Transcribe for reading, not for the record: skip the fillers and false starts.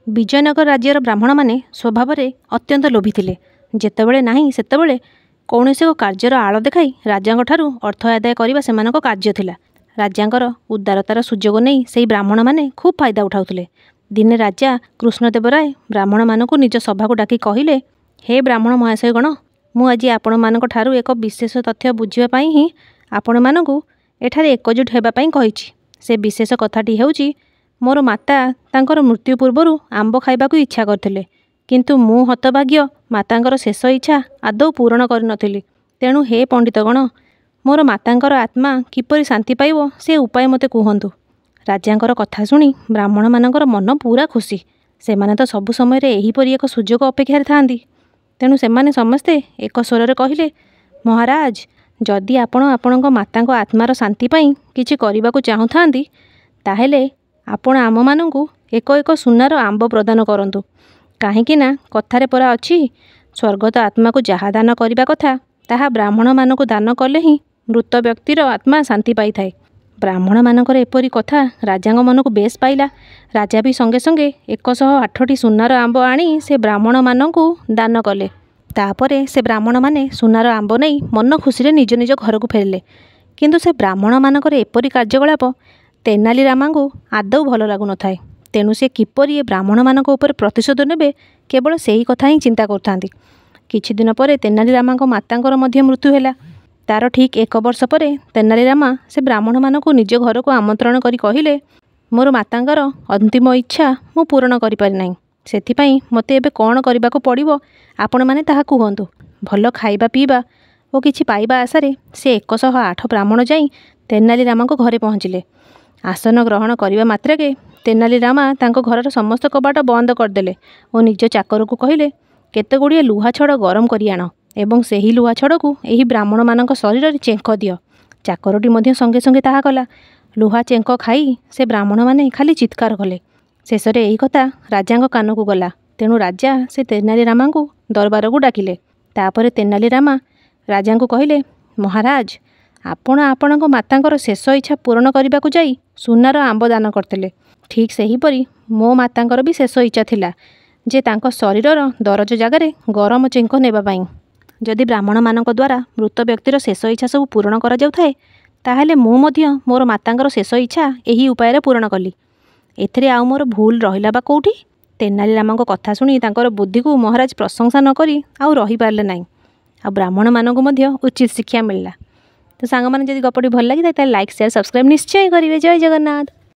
विजयनगर राज्यर ब्राह्मण माने स्वभाव में अत्यंत लोभी थिले। जेतेबेले नाही सेतेबेले कौनसी एक कार्यर आड़ देखाई राजांठारू अर्थ आदाय करने सेमानक कार्य थिला। राजांकर उदारतार सुजोग नहीं से ब्राह्मण माने खूब फायदा उठाउथिले। दिने राजा कृष्णदेव राय ब्राह्मण मानक निज सभा को डाकी कहिले, हे ब्राह्मण महाशयगण, मु आज आपण मानक ठारू एक विशेष तथ्य बुझापी ही आपण मानकु एठारे एकजुट हेबापी कहिछि। से विशेष कथाटी हेउछि, मोर माता तांकर मृत्यु पूर्वर आंब खाइबाकू इच्छा करथिले, किंतु मु हतभाग्य मातांकर शेष इच्छा आदौ पूरण करनथिली। तेणु हे पंडितगण, मोर मातांकर आत्मा किपरि शांति पाइबो से उपाय मते कुहंतु। राजांकर कथा सुनी ब्राह्मण मानकर मन पूरा खुशी। सेमाने तो सबु समय रे एहीपरि एक सुजोग अपेक्षा थांती। तेणु सेमाने समस्ते एक स्वर रे कहिले, महाराज, जदि आपण आपणक मातांक आत्मार शांति पाई किछि करिबाकू चाहुथांती ताहेले आपण आम मानंकु एक एक सुनार आंब प्रदान करंतु। काहेकि ना कथारे परा अछि, स्वर्गत आत्मा को जहा दान करिबा कथा ताहा ब्राह्मण मानकु दान कले ही मृत व्यक्तिर आत्मा शांति पाई थाए। ब्राह्मण मानकर एपरी कथा राजांग मनकु बेस पाइला। राजा भी संगे संगे 108टी सुनार आंब आनी से ब्राह्मण मानकु दान कले। तापरे से ब्राह्मण माने सुनार आंब नहीं मन खुशी निज निज घर को फेरिले। किंतु से ब्राह्मण मानकर एपरी कार्यकलाप तेनाली रामांगु आदौ भल लागु न थाए। तेणु से किपरि ब्राह्मण मानक उपर प्रतिशोध नेबे केवल सेही कथा ही चिंता करथांती। किछि दिन परे तेनाली रामांक मातांकर मध्य मृत्यु हैला। तार ठीक 1 वर्ष परे तेनाली रामा से ब्राह्मण मानक निज घर को आमंत्रण करी कहिले, मोर मातांकर अंतिम इच्छा मु पूर्ण करि पारि नाही। सेथिपाई मते एबे कोन करिबाको पड़िबो आपण माने ताहा कुहंतु। भल खाइबा पीबा ओ किछि पाइबा आशारे से 108 ब्राह्मण जाई तेनाली रामांक घरे पहुँचिले। आसन ग्रहण करने मात्रके तेनाली रामा तांको घरर समस्त कबाट बंद करदेले और निज चाकर को कहिले, केते गुड़िए लुहा छड़ गरम करि आण एवं सेही लुहा छड़ को एही ब्राह्मण मानक शरीर रे चेंक दियो। चाकरटी मध्य संगे संगे ताहा कला। लुहा चेंक खाई से ब्राह्मण माने खाली चित्कार कले। शेषरे एही कथा राजांक कान को गला। तेणु राजा से तेनाली रामा को दरबार को डाकिले। तापरे तेनाली रामा राजा को कहिले, महाराज, आपण आपणक मातांकर शेष इच्छा पूर्ण करने को जाई सुनार आंब दान करते। ठीक सेहीपरि मो मातांकर भी शेष इच्छा थिला जे तांको शरीरर दरज जगार गरम चेंक नेबापाई। जदि ब्राह्मण मानक द्वारा मृत व्यक्तिर शेष इच्छा सब पूर्ण करा जाउथाए ताहेले मु मध्य मोर मातांकर शेष इच्छा एही उपाय पूर्ण कली। एथिरे आउ मोर भूल रहिला बा कोउठी? तेनाली रामांक कथा सुनी तांकर बुद्धि को महाराज प्रशंसा न करी आउ रही पारले नाही। आ ब्राह्मण मानक मध्य उचित शिक्षा मिलला। तो सांग मैंने जब गपटी भल लगी लाइक शेयर सब्सक्राइब निश्चय करेंगे। जय जगन्नाथ।